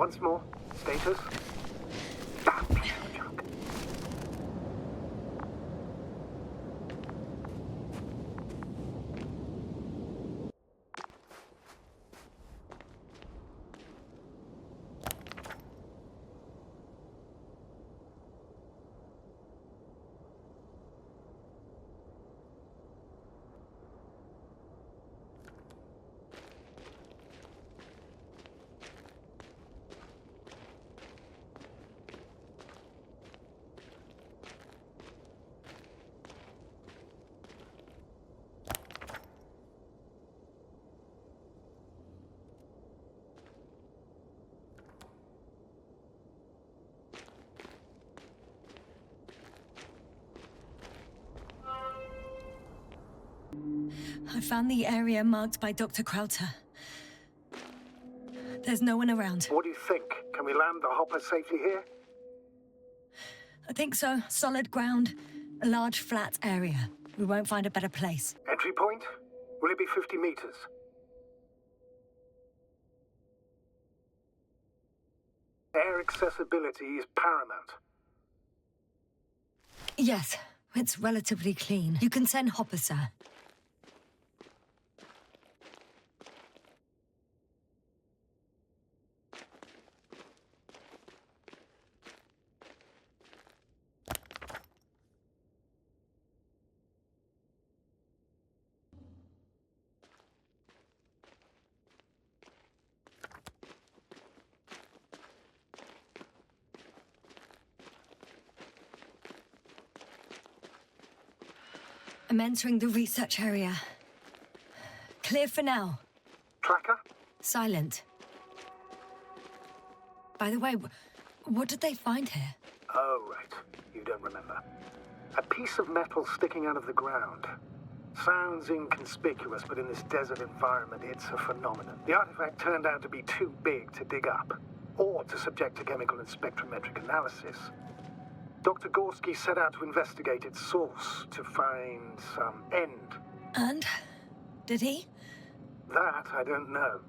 Once more, status. Damn piece of junk. I found the area marked by Dr. Krauter. There's no one around. What do you think? Can we land the hopper safely here? I think so. Solid ground. A large flat area. We won't find a better place. Entry point? Will it be 50 meters? Air accessibility is paramount. Yes, it's relatively clean. You can send Hopper, sir. I'm entering the research area. Clear for now. Tracker? Silent. By the way, what did they find here? Oh, right. You don't remember. A piece of metal sticking out of the ground. Sounds inconspicuous, but in this desert environment, it's a phenomenon. The artifact turned out to be too big to dig up, or to subject to chemical and spectrometric analysis. Dr. Gorski set out to investigate its source, to find some end. And? Did he? That I don't know,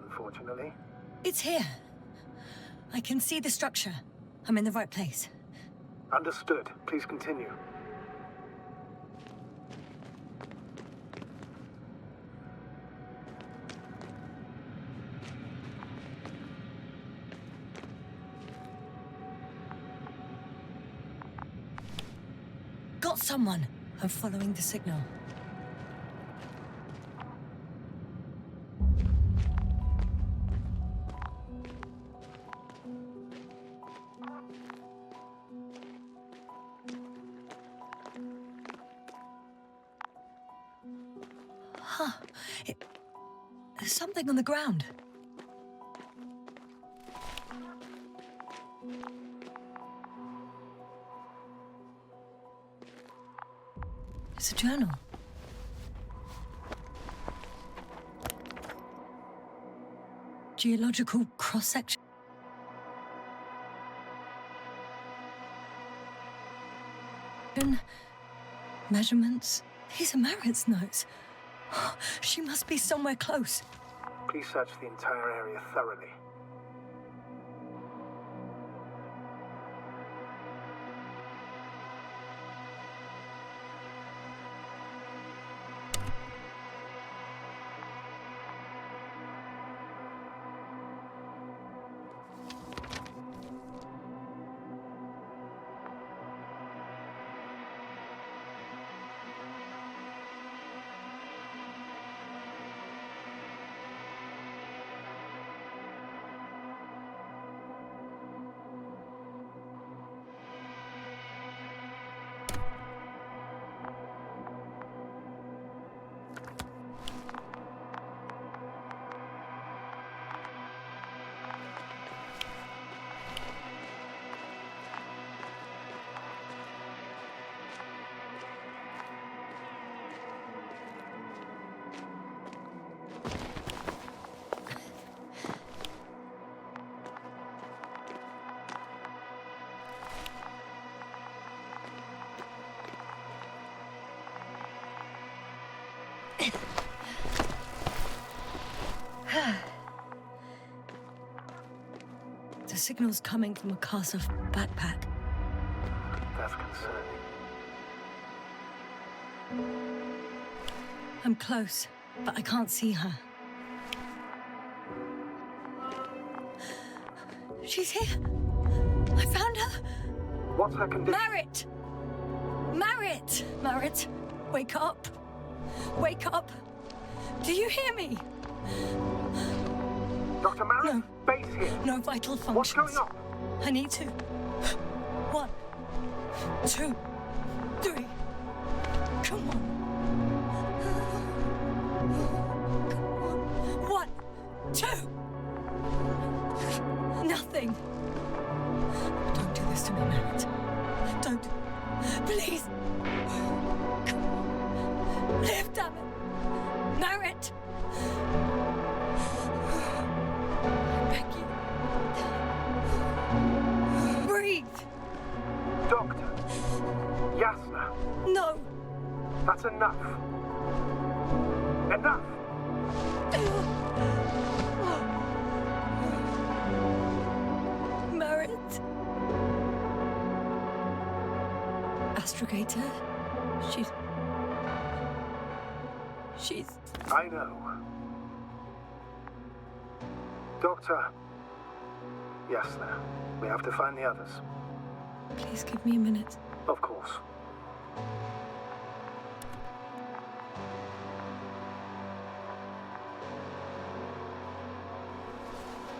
unfortunately. It's here. I can see the structure. I'm in the right place. Understood. Please continue. Got someone. I'm following the signal. Huh. There's something on the ground. It's a journal. Geological cross-section. Measurements. These are Marit's notes. She must be somewhere close. Please search the entire area thoroughly. signal's coming from a cast-off backpack. That's concerning. I'm close, but I can't see her. She's here. I found her. What's her condition? Merritt! Merritt! Merritt, wake up. Wake up. Do you hear me? Dr. Merritt? No. Base here. No vital functions. What's going on? I need to. 1, 2, 3. Come on. Come on. 1, 2. Nothing. Don't do this to me, Merritt. Don't. Please. Come on. Live, damn it. Merritt. Beg you. Breathe. Doctor. Yasna. No. That's enough. Enough. Merritt. Astrogator. She's... I know. Doctor. Yasna. We have to find the others. Please give me a minute. Of course.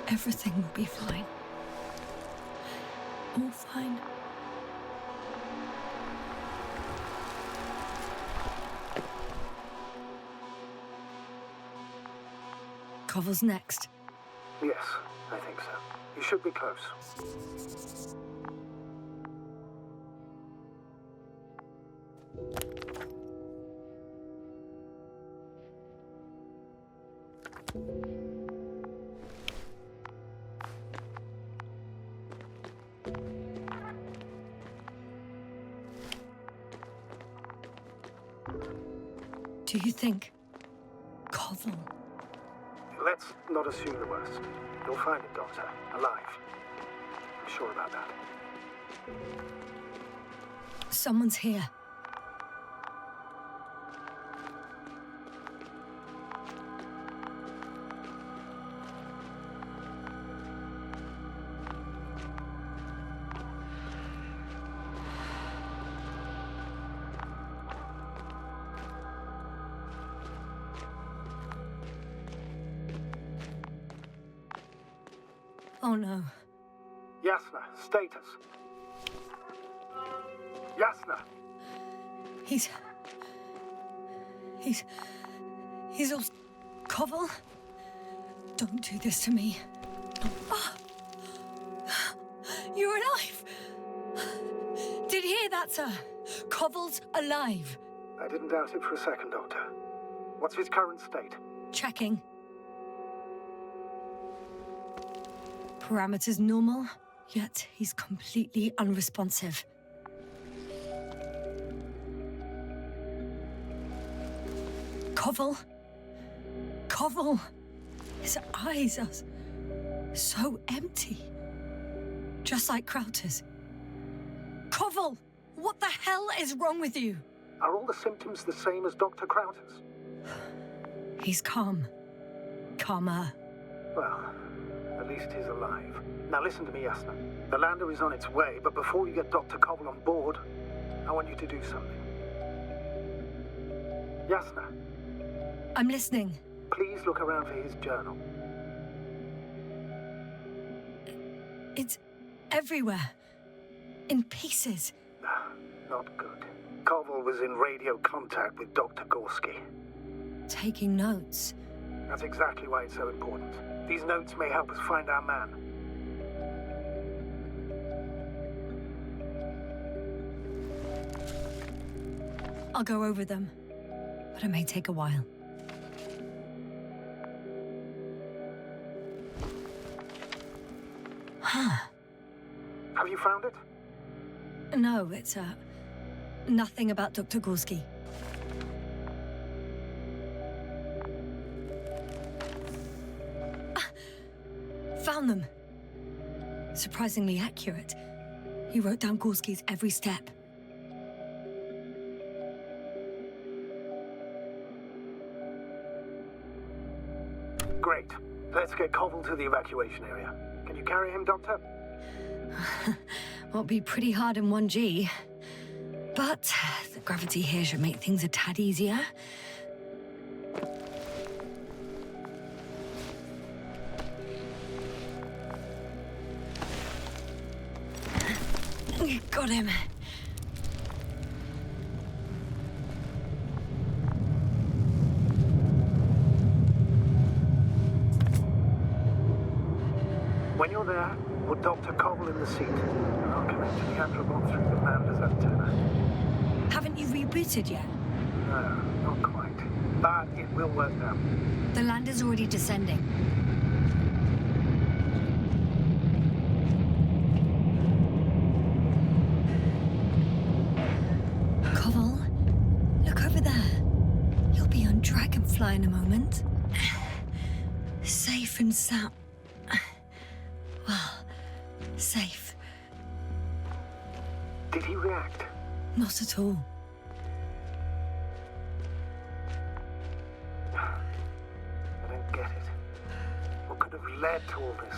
Everything will be fine. All fine. Cover's next. Yes, I think so. You should be close. Do you think Koval? Let's not assume the worst. You'll find it, Doctor. Alive. I'm sure about that. Someone's here. Oh no. Yasna, status. Yasna! He's all... Koval? Don't do this to me. Ah! You're alive! Did you hear that, sir? Koval's alive. I didn't doubt it for a second, Doctor. What's his current state? Checking. Parameters normal, yet he's completely unresponsive. Koval? Koval! His eyes are so empty. Just like Crowter's. Koval! What the hell is wrong with you? Are all the symptoms the same as Dr. Crowter's? He's calm. Calmer. Well, at least he's alive. Now listen to me, Yasna. The lander is on its way, but before you get Dr. Koval on board, I want you to do something. Yasna, I'm listening. please look around for his journal. It's everywhere. In pieces. Not good. Koval was in radio contact with Dr. Gorski. Taking notes. That's exactly why it's so important. These notes may help us find our man. I'll go over them, but it may take a while. Huh. Have you found it? No, it's, nothing about Dr. Gorski. Found them. Surprisingly accurate. He wrote down Gorski's every step. Great. Let's get Koval to the evacuation area. Can you carry him, Doctor? Won't be pretty hard in 1G. But the gravity here should make things a tad easier. Got him. When you're there, put Dr. Koval in the seat, and I'll connect to the Androbot through the lander's antenna. Haven't you rebooted yet? No, not quite. But it will work now. The lander's already descending. Koval, look over there. You'll be on Dragonfly in a moment. Safe and sound. Well, safe. Did he react? Not at all. I don't get it. What could have led to all this?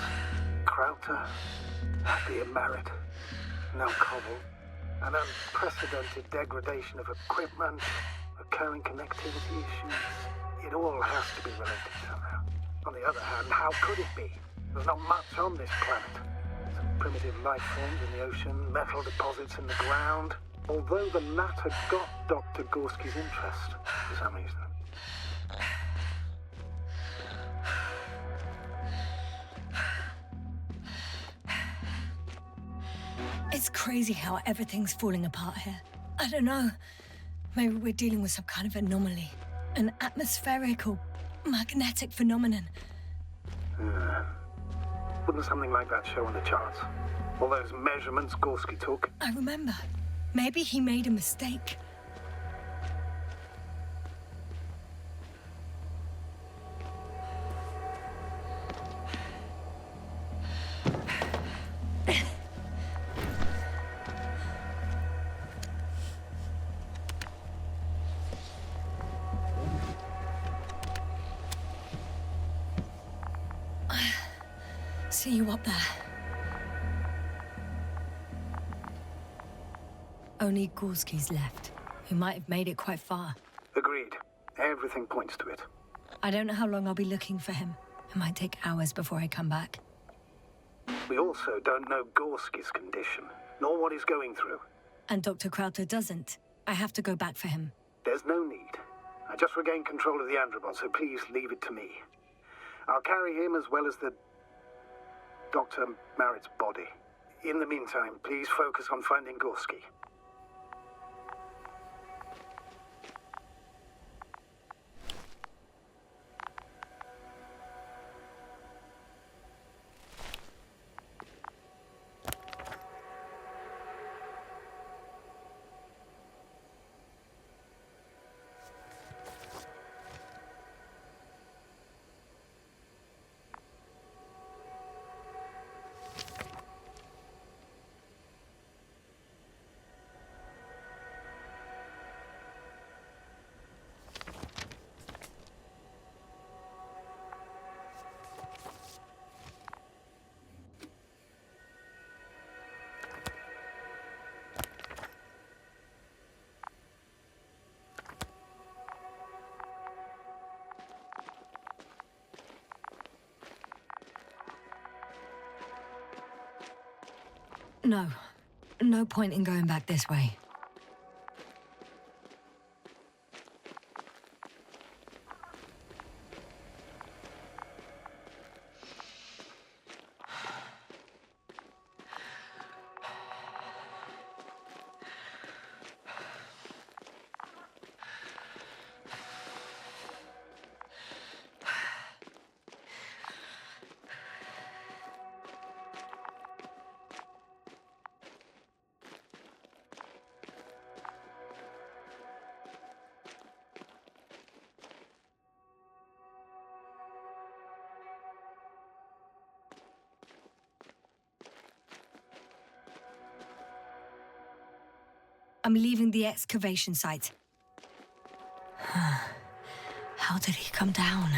Crowter, the Marit, now Koval, an unprecedented degradation of equipment, recurring connectivity issues. It all has to be related somehow. On the other hand, how could it be? There's not much on this planet. Some primitive life forms in the ocean, metal deposits in the ground. Although the latter got Dr. Gorski's interest for some reason. It's crazy how everything's falling apart here. I don't know. Maybe we're dealing with some kind of anomaly. An atmospheric or magnetic phenomenon. Wouldn't something like that show on the charts? All those measurements Gorski took? I remember. Maybe he made a mistake. See you up there. Only Gorski's left. He might have made it quite far. Agreed. Everything points to it. I don't know how long I'll be looking for him. It might take hours before I come back. We also don't know Gorski's condition, nor what he's going through. And Dr. Crowther doesn't. I have to go back for him. There's no need. I just regained control of the Androbot, so please leave it to me. I'll carry him as well as the Dr. Marit's body. In the meantime, please focus on finding Gorski. No. No point in going back this way. I'm leaving the excavation site. How did he come down?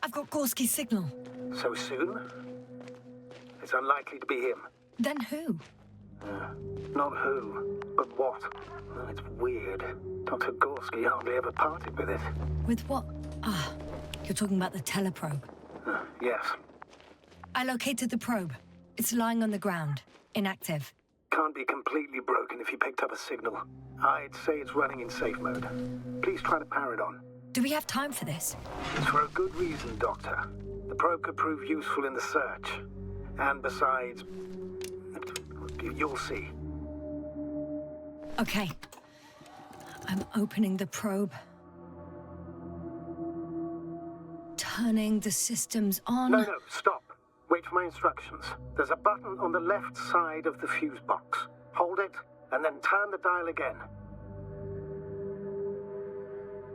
I've got Gorski's signal. So soon? It's unlikely to be him. Then who? Not who, but what. It's weird. Dr. Gorski hardly ever parted with it. With what? You're talking about the teleprobe. Yes. I located the probe. It's lying on the ground, inactive. Can't be completely broken if you picked up a signal. I'd say it's running in safe mode. Please try to power it on. Do we have time for this? It's for a good reason, Doctor. The probe could prove useful in the search. And besides, you'll see. Okay. I'm opening the probe. Turning the systems on. No, stop. Wait for my instructions. There's a button on the left side of the fuse box. Hold it, and then turn the dial again.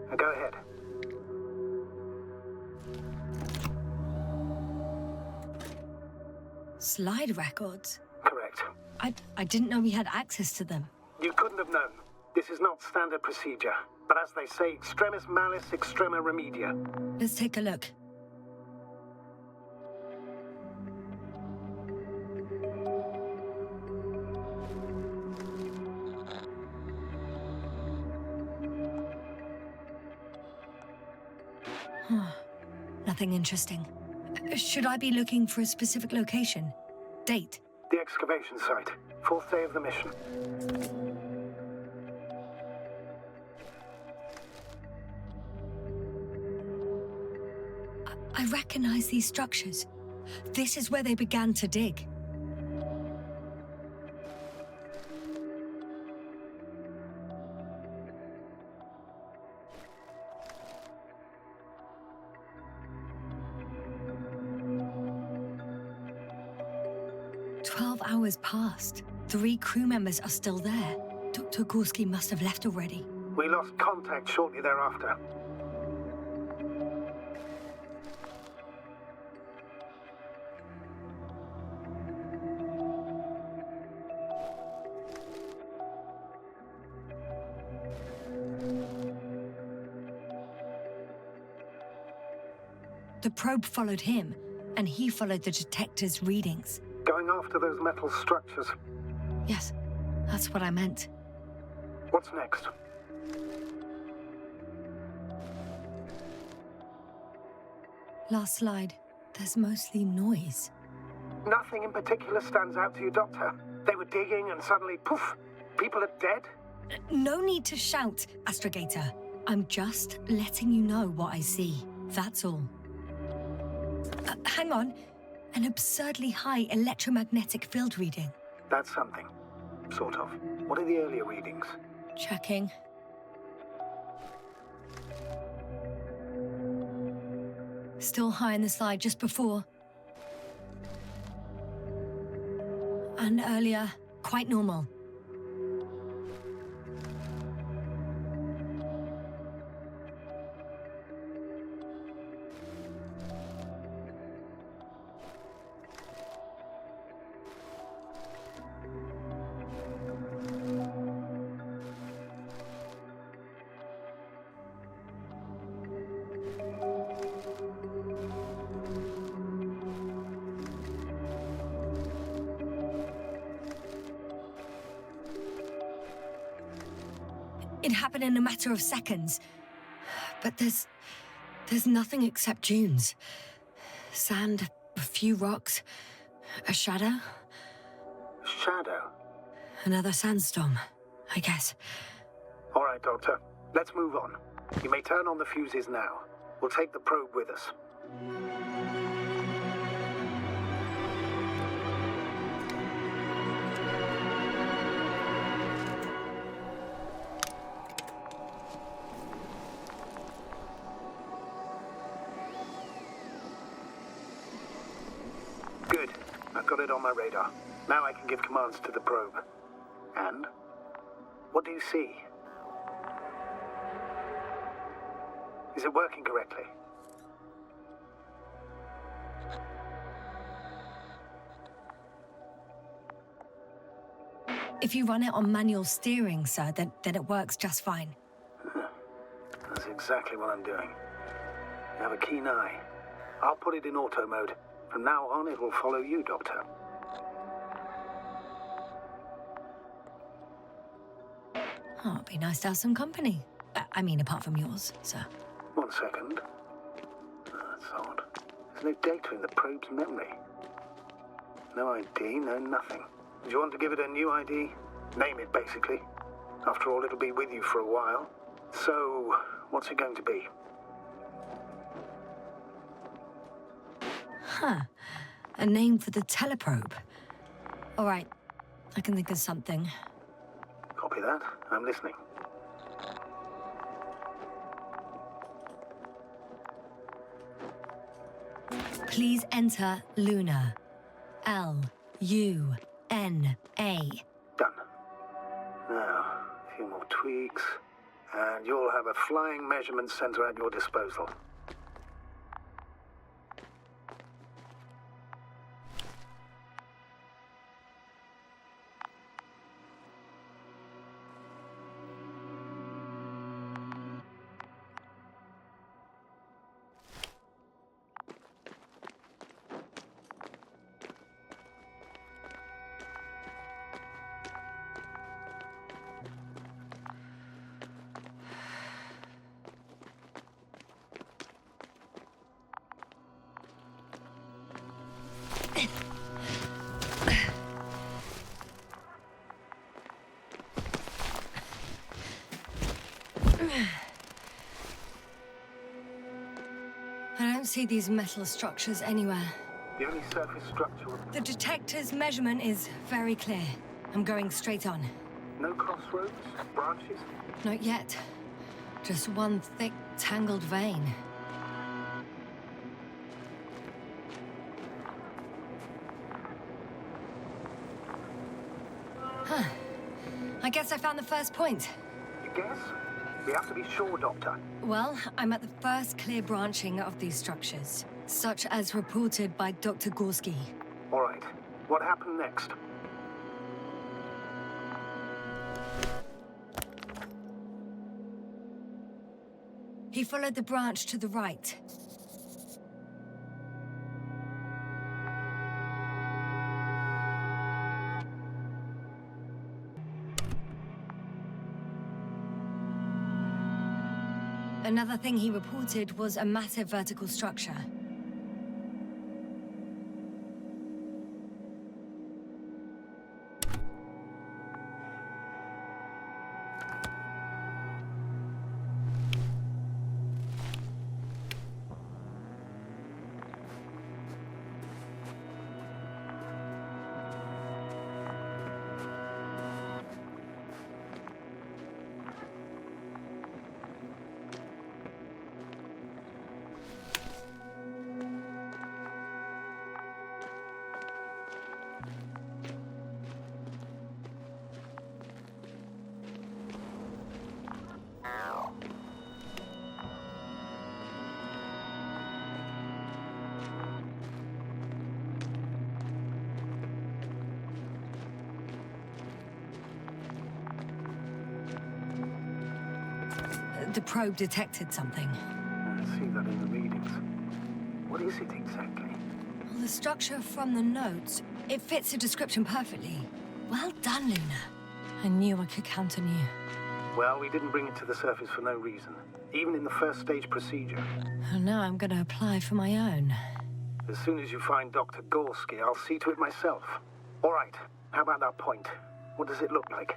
Now go ahead. Slide records? Correct. I didn't know we had access to them. You couldn't have known. This is not standard procedure. But as they say, extremis malis, extrema remedia. Let's take a look. Nothing interesting. Should I be looking for a specific location? Date? The excavation site. 4th day of the mission. I recognize these structures. This is where they began to dig. Hours passed. 3 crew members are still there. Dr. Gorski must have left already. We lost contact shortly thereafter. The probe followed him, and he followed the detector's readings. Going after those metal structures. Yes, that's what I meant. What's next? Last slide. There's mostly noise. Nothing in particular stands out to you, Doctor? They were digging and suddenly, poof, people are dead? No need to shout, Astrogator. I'm just letting you know what I see. That's all. Hang on. An absurdly high electromagnetic field reading. That's something. Sort of. What are the earlier readings? Checking. Still high in the slide just before. And earlier, quite normal. It happened in a matter of seconds. But there's nothing except dunes. Sand, a few rocks, a shadow. Shadow? Another sandstorm, I guess. All right, Doctor. Let's move on. You may turn on the fuses now. We'll take the probe with us. Good. I've got it on my radar. Now I can give commands to the probe. And? What do you see? Is it working correctly? If you run it on manual steering, sir, then it works just fine. That's exactly what I'm doing. You have a keen eye. I'll put it in auto mode. From now on, it will follow you, Doctor. Oh, it'd be nice to have some company. I mean, apart from yours, sir. 1 second. That's odd. There's no data in the probe's memory. No ID, no nothing. Do you want to give it a new ID? Name it, basically. After all, it'll be with you for a while. So, what's it going to be? Huh. A name for the teleprobe. All right. I can think of something. Copy that. I'm listening. Please enter Luna. Luna. Done. Now, a few more tweaks, and you'll have a flying measurement center at your disposal. I don't see these metal structures anywhere. The only surface structure with The detector's measurement is very clear. I'm going straight on. no crossroads, branches. Not yet. Just one thick, tangled vein. Huh. I guess I found the first point. You guess? We have to be sure, Doctor. Well, I'm at the first clear branching of these structures, such as reported by Dr. Gorski. All right. What happened next? He followed the branch to the right. Another thing he reported was a massive vertical structure. The probe detected something. I see that in the readings. What is it exactly? Well, the structure from the notes, it fits the description perfectly. Well done, Luna. I knew I could count on you. Well, we didn't bring it to the surface for no reason. Even in the first stage procedure. And now I'm going to apply for my own. As soon as you find Dr. Gorski, I'll see to it myself. All right. How about that point? What does it look like?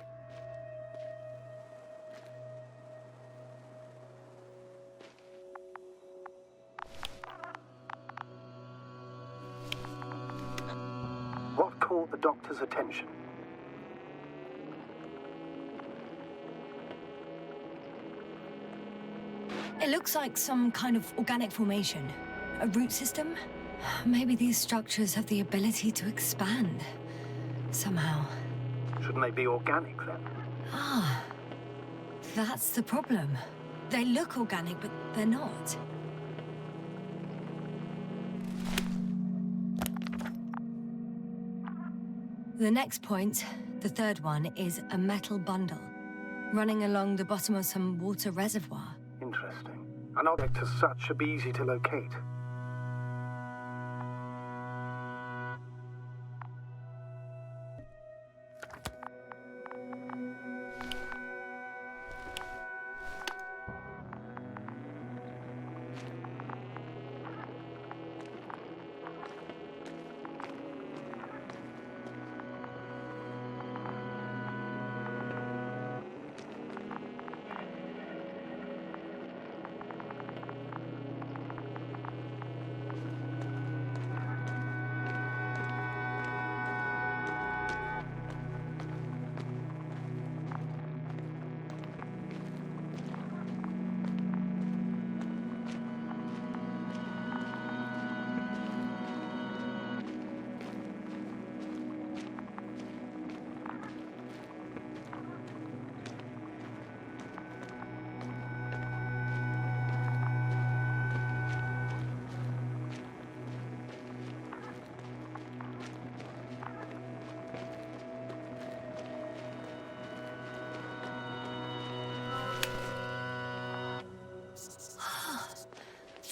What caught the doctor's attention? It looks like some kind of organic formation. A root system? Maybe these structures have the ability to expand. Somehow. Shouldn't they be organic, then? Ah, That's the problem. They look organic, but they're not. The next point, the third one, is a metal bundle, running along the bottom of some water reservoir. Interesting. An object as such should be easy to locate.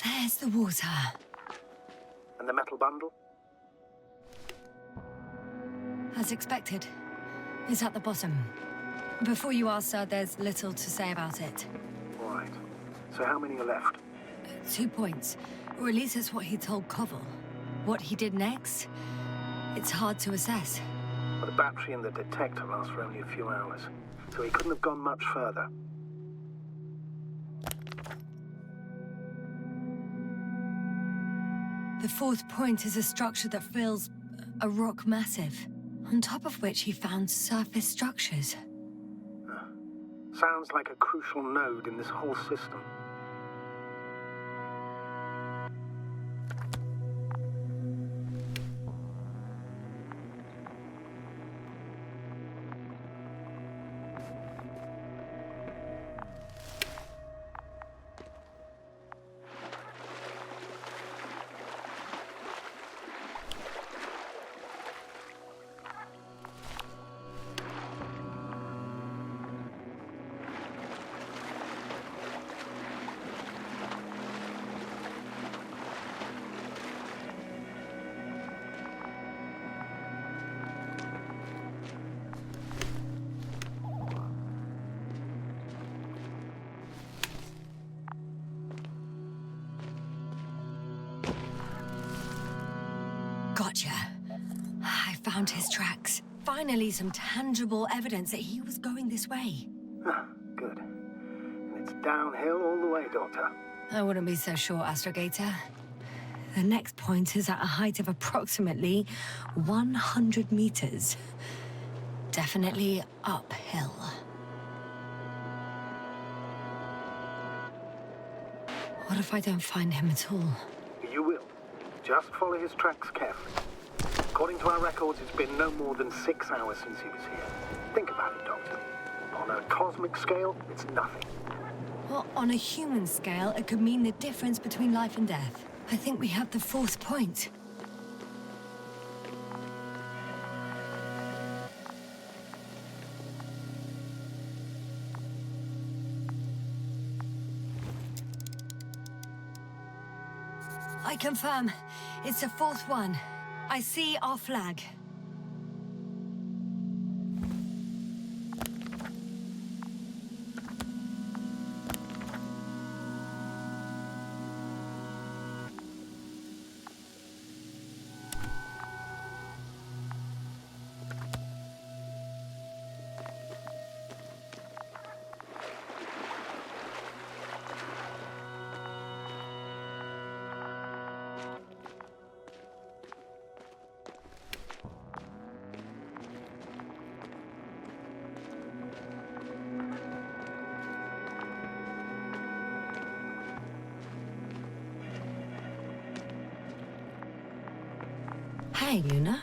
There's the water. And the metal bundle? As expected. It's at the bottom. Before you ask, sir, there's little to say about it. All right. So how many are left? 2 points. Or at least that's what he told Koval. What he did next, it's hard to assess. But the battery in the detector lasts for only a few hours, so he couldn't have gone much further. The fourth point is a structure that fills a rock massive, on top of which he found surface structures. Sounds like a crucial node in this whole system. Gotcha. I found his tracks. Finally, some tangible evidence that he was going this way. Good. And it's downhill all the way, Doctor. I wouldn't be so sure, Astrogator. The next point is at a height of approximately 100 meters. Definitely uphill. What if I don't find him at all? You will. Just follow his tracks carefully. According to our records, it's been no more than 6 hours since he was here. Think about it, Doctor. On a cosmic scale, it's nothing. Well, on a human scale, it could mean the difference between life and death. I think we have the fourth point. I confirm. It's the fourth one. I see our flag. Hey, Luna.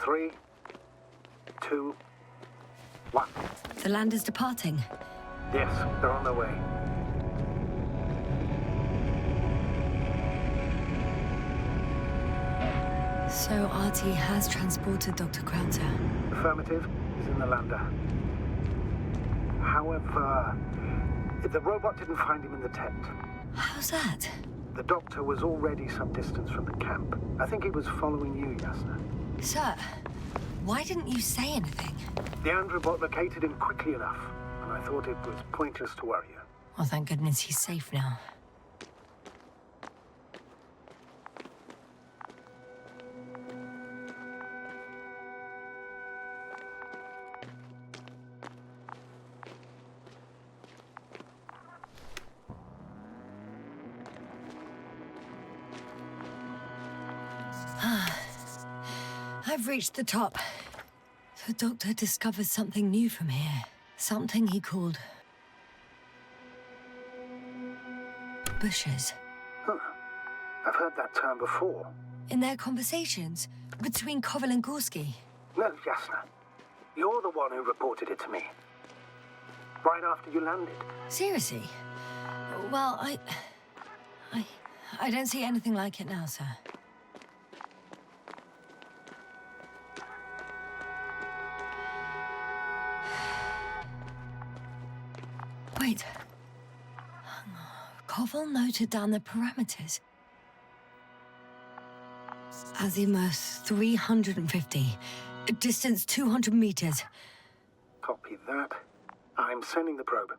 Three, two, one. The lander's departing. Yes, they're on their way. So RT has transported Dr. Krauter. Affirmative. He's in the lander. However, the robot didn't find him in the tent. How's that? The doctor was already some distance from the camp. I think he was following you, Yasna. Sir, why didn't you say anything? The Androbot located him quickly enough, and I thought it was pointless to worry you. Well, thank goodness he's safe now. I've reached the top. The doctor discovered something new from here. Something he called... bushes. Huh. I've heard that term before. In their conversations between Koval and Gorski. No, Yasna. You're the one who reported it to me. Right after you landed. Seriously? Well, I don't see anything like it now, sir. Wait. Koval noted down the parameters. Azimuth 350. Distance 200 meters. Copy that. I'm sending the probe.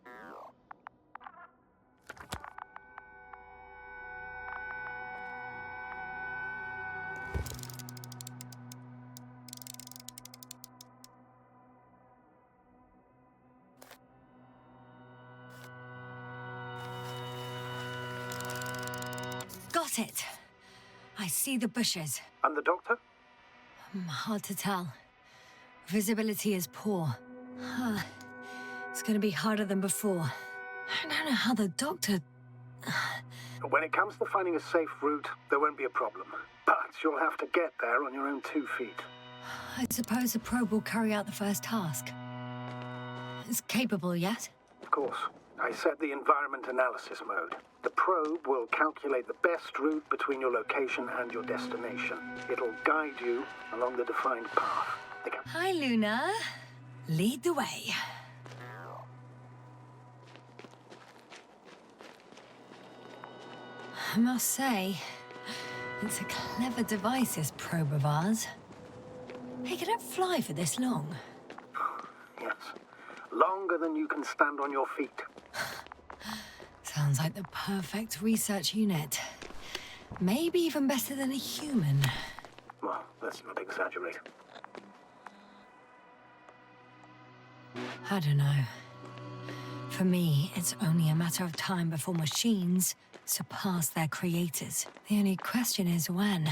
Got it. I see the bushes. And the doctor? Hard to tell. Visibility is poor. It's gonna be harder than before. I don't know how the doctor... When it comes to finding a safe route, there won't be a problem. But you'll have to get there on your own 2 feet. I suppose the probe will carry out the first task. It's capable yet? Of course. I set the environment analysis mode. The probe will calculate the best route between your location and your destination. It'll guide you along the defined path. Hi, Luna. Lead the way. I must say, it's a clever device, this probe of ours. Hey, can it fly for this long? Yes. Longer than you can stand on your feet. Sounds like the perfect research unit. Maybe even better than a human. Well, let's not exaggerate. I don't know. For me, it's only a matter of time before machines surpass their creators. The only question is when.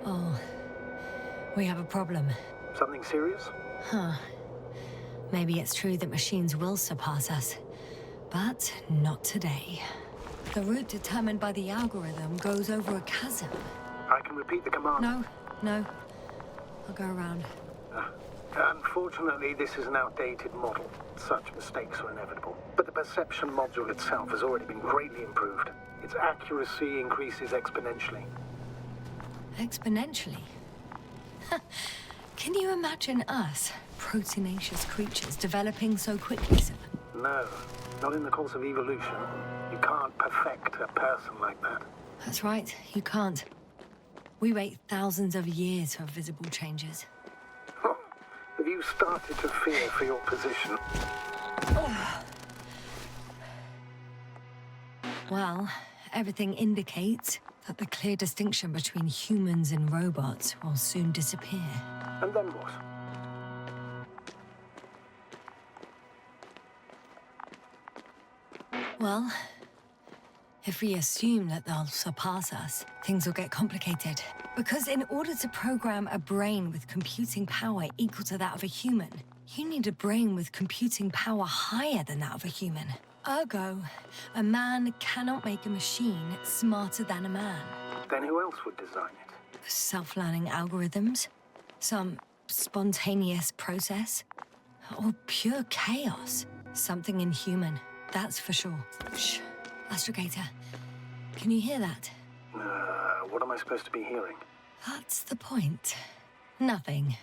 Oh, we have a problem. Something serious? Huh. Maybe it's true that machines will surpass us, but not today. The route determined by the algorithm goes over a chasm. I can repeat the command. No. I'll go around. Unfortunately, this is an outdated model. Such mistakes are inevitable. But the perception module itself has already been greatly improved. Its accuracy increases exponentially. Exponentially? Can you imagine us, proteinaceous creatures, developing so quickly, sir? No, not in the course of evolution. You can't perfect a person like that. That's right, you can't. We wait thousands of years for visible changes. Have you started to fear for your position? Well, everything indicates that the clear distinction between humans and robots will soon disappear. And then what? Well, if we assume that they'll surpass us, things will get complicated. Because in order to program a brain with computing power equal to that of a human, you need a brain with computing power higher than that of a human. Ergo, a man cannot make a machine smarter than a man. Then who else would design it? Self-learning algorithms? Some spontaneous process? Or pure chaos? Something inhuman, that's for sure. Shh. Astrogator, can you hear that? What am I supposed to be hearing? That's the point. Nothing.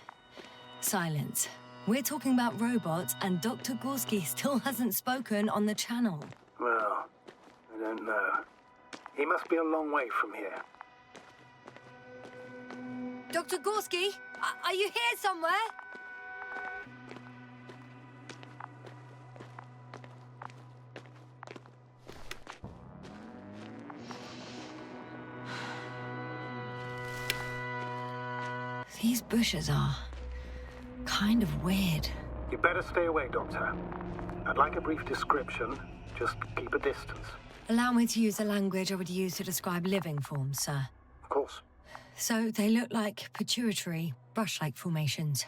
Silence. We're talking about robots, and Dr. Gorski still hasn't spoken on the channel. Well, I don't know. He must be a long way from here. Dr. Gorski, are you here somewhere? These bushes are kind of weird. You better stay away, Doctor. I'd like a brief description. Just keep a distance. Allow me to use the language I would use to describe living forms, sir. Of course. So they look like pituitary, brush-like formations.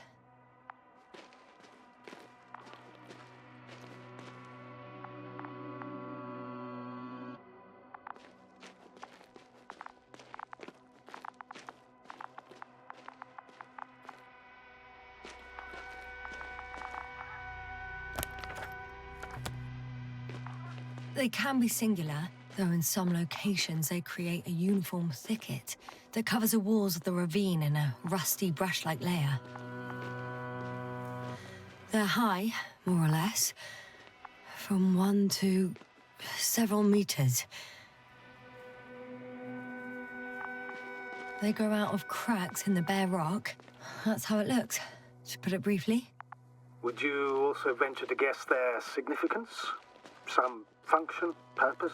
They can be singular, though in some locations they create a uniform thicket that covers the walls of the ravine in a rusty brush-like layer. They're high, more or less, from 1 to several meters. They grow out of cracks in the bare rock. That's how it looks, to put it briefly. Would you also venture to guess their significance? Some function, purpose?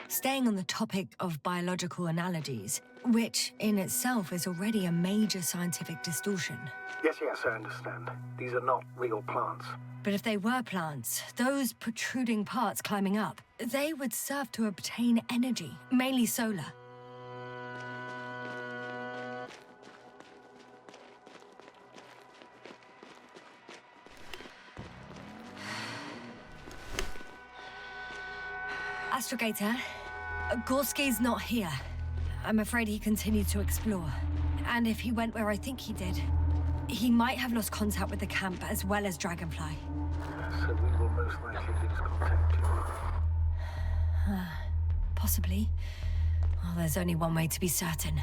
Staying on the topic of biological analogies, which in itself is already a major scientific distortion. Yes, I understand. These are not real plants. But if they were plants, those protruding parts climbing up, they would serve to obtain energy, mainly solar. Astrogator, Gorski's not here. I'm afraid he continued to explore. And if he went where I think he did, he might have lost contact with the camp as well as Dragonfly. So we will most likely lose contact too. Possibly. Well, there's only one way to be certain.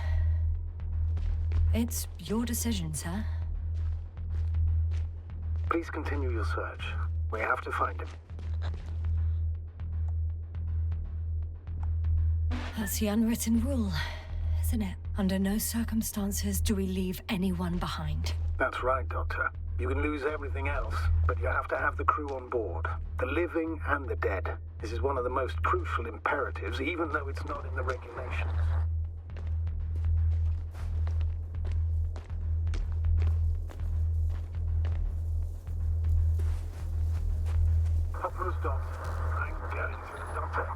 It's your decision, sir. Please continue your search. We have to find him. That's the unwritten rule, isn't it? Under no circumstances do we leave anyone behind. That's right, Doctor. You can lose everything else, but you have to have the crew on board. The living and the dead. This is one of the most crucial imperatives, even though it's not in the regulations. Popper's Doctor. I'm going to the Doctor.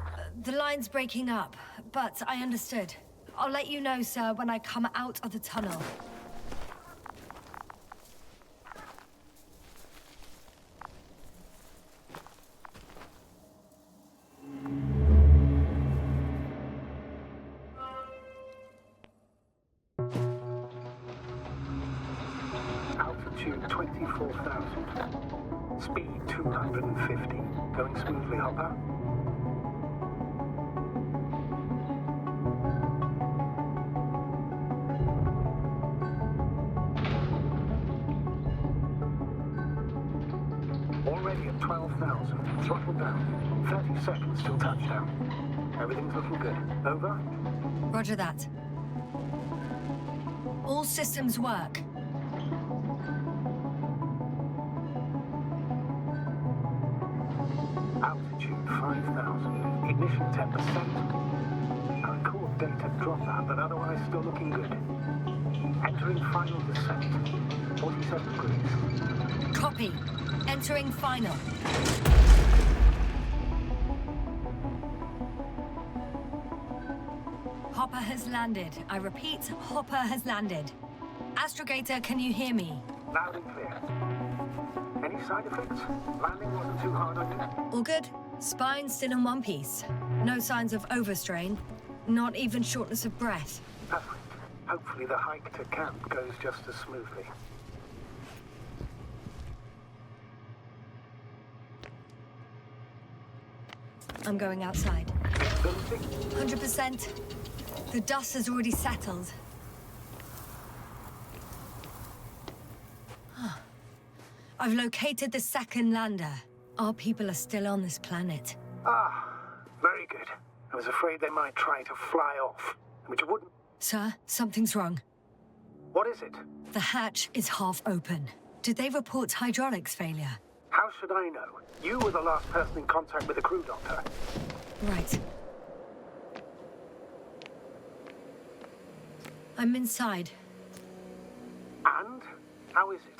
The line's breaking up, but I understood. I'll let you know, sir, when I come out of the tunnel. Altitude 24,000. Speed 250. Going smoothly, Hopper? Already at 12,000. Awesome. Throttle down. 30 seconds till touchdown. Everything's looking good. Over? Roger that. All systems work. Altitude 5,000. Ignition 10%. I record data dropout, but otherwise still looking good. Entering final descent. 47 degrees. Copy. Entering final. Hopper has landed. I repeat, Hopper has landed. Astrogator, can you hear me? Loud and clear. Any side effects? Landing wasn't too hard on you? All good. Spine still in one piece. No signs of overstrain. Not even shortness of breath. Perfect. Hopefully the hike to camp goes just as smoothly. I'm going outside. Visibility? 100%. The dust has already settled. I've located the second lander. Our people are still on this planet. Ah, very good. I was afraid they might try to fly off, which wouldn't... Sir, something's wrong. What is it? The hatch is half open. Did they report hydraulics failure? How should I know? You were the last person in contact with the crew doctor. Right. I'm inside. And? How is it?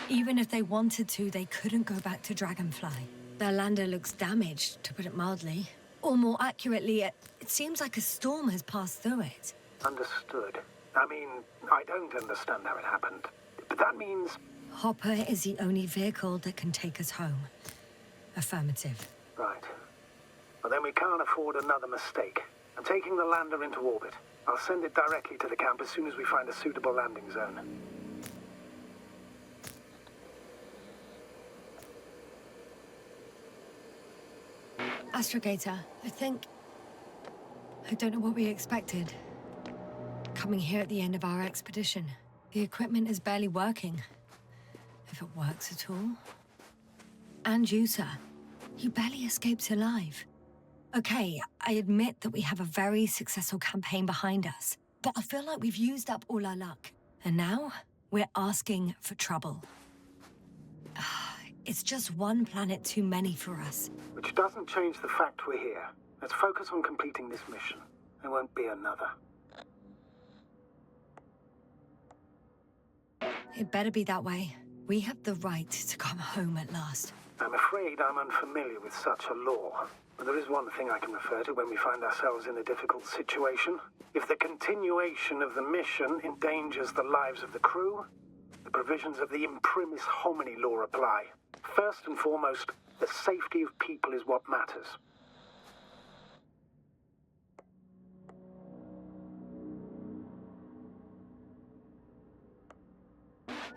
Even if they wanted to, they couldn't go back to Dragonfly. Their lander looks damaged, to put it mildly. Or more accurately, it seems like a storm has passed through it. Understood. I mean, I don't understand how it happened. But that means... Hopper is the only vehicle that can take us home. Affirmative. Right. Well, then we can't afford another mistake. I'm taking the lander into orbit. I'll send it directly to the camp as soon as we find a suitable landing zone. Astrogator, I don't know what we expected. Coming here at the end of our expedition. The equipment is barely working. If it works at all. And you, sir. You barely escaped alive. Okay, I admit that we have a very successful campaign behind us. But I feel like we've used up all our luck. And now, we're asking for trouble. It's just one planet too many for us. Which doesn't change the fact we're here. Let's focus on completing this mission. There won't be another. It better be that way. We have the right to come home at last. I'm afraid I'm unfamiliar with such a law. But there is one thing I can refer to when we find ourselves in a difficult situation. If the continuation of the mission endangers the lives of the crew, the provisions of the imprimis homini law apply. First and foremost, the safety of people is what matters.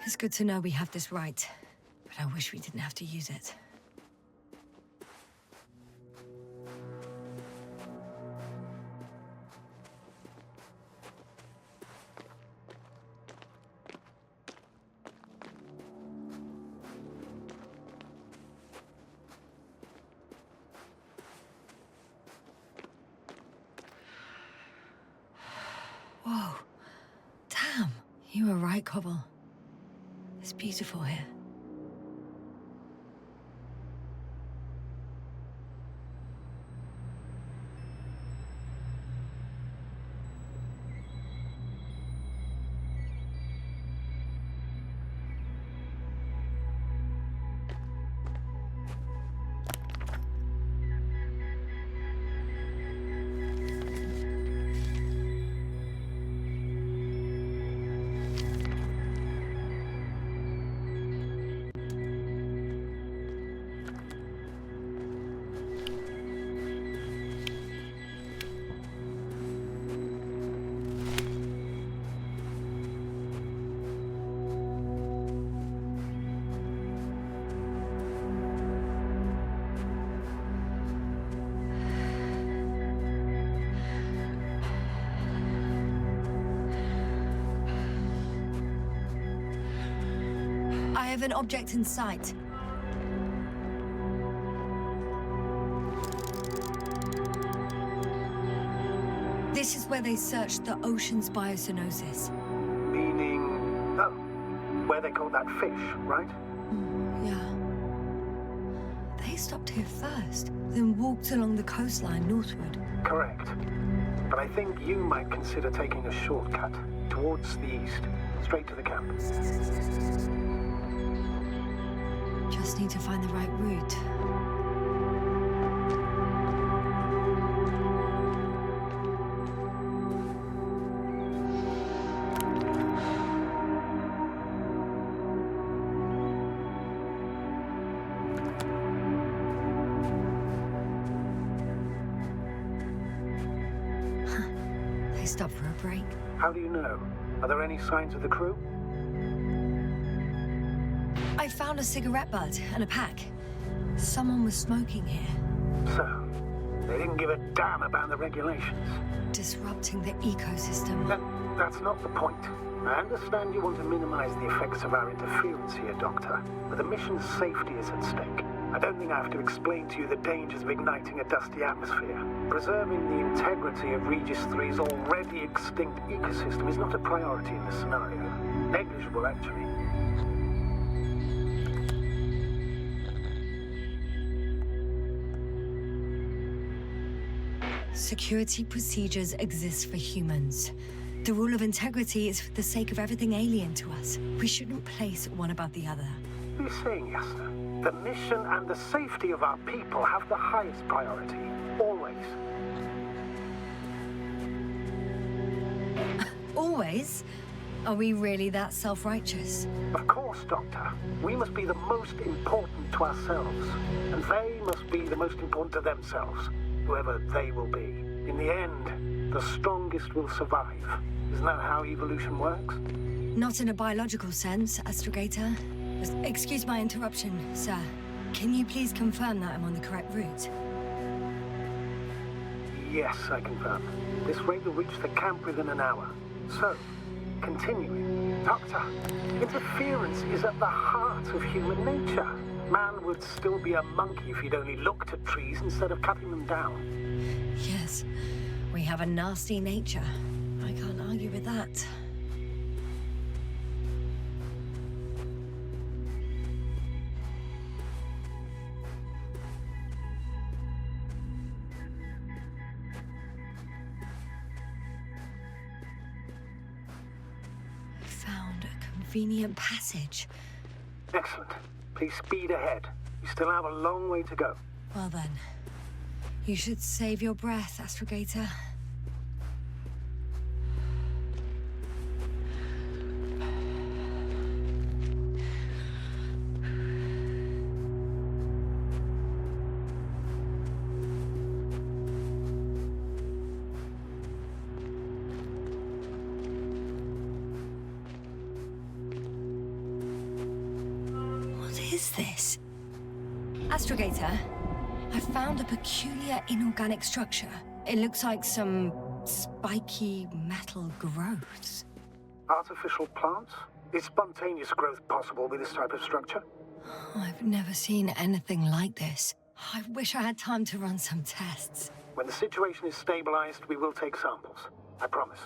It's good to know we have this right, but I wish we didn't have to use it. Whoa. Damn. You were right, Cobble. It's beautiful here. I have an object in sight. This is where they searched the ocean's biocenosis. Meaning... oh, where they caught that fish, right? Yeah. They stopped here first, then walked along the coastline northward. Correct. But I think you might consider taking a shortcut towards the east, straight to the camp. Just need to find the right route. They stopped for a break. How do you know? Are there any signs of the crew? I found a cigarette butt and a pack. Someone was smoking here. So, they didn't give a damn about the regulations. Disrupting the ecosystem. That's not the point. I understand you want to minimize the effects of our interference here, Doctor, but the mission's safety is at stake. I don't think I have to explain to you the dangers of igniting a dusty atmosphere. Preserving the integrity of Regis III's already extinct ecosystem is not a priority in this scenario. Negligible, actually. Security procedures exist for humans. The rule of integrity is for the sake of everything alien to us. We shouldn't place one above the other. What are you saying, Yasna? The mission and the safety of our people have the highest priority. Always. Always? Are we really that self-righteous? Of course, Doctor. We must be the most important to ourselves. And they must be the most important to themselves. Whoever they will be. In the end, the strongest will survive. Isn't that how evolution works? Not in a biological sense, Astrogator. Excuse my interruption, sir. Can you please confirm that I'm on the correct route? Yes, I confirm. This rate will reach the camp within an hour. So, continuing. Doctor, interference is at the heart of human nature. Man would still be a monkey if he'd only looked at trees instead of cutting them down. Yes, we have a nasty nature. I can't argue with that. Found a convenient passage. Excellent. Please speed ahead. You still have a long way to go. Well then, you should save your breath, Astrogator. What is this? Astrogator, I found a peculiar inorganic structure. It looks like some spiky metal growths. Artificial plants? Is spontaneous growth possible with this type of structure? I've never seen anything like this. I wish I had time to run some tests. When the situation is stabilized, we will take samples. I promise.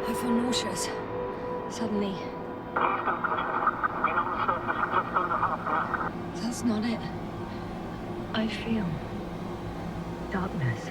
I feel nauseous. Suddenly. That's not it. I feel darkness.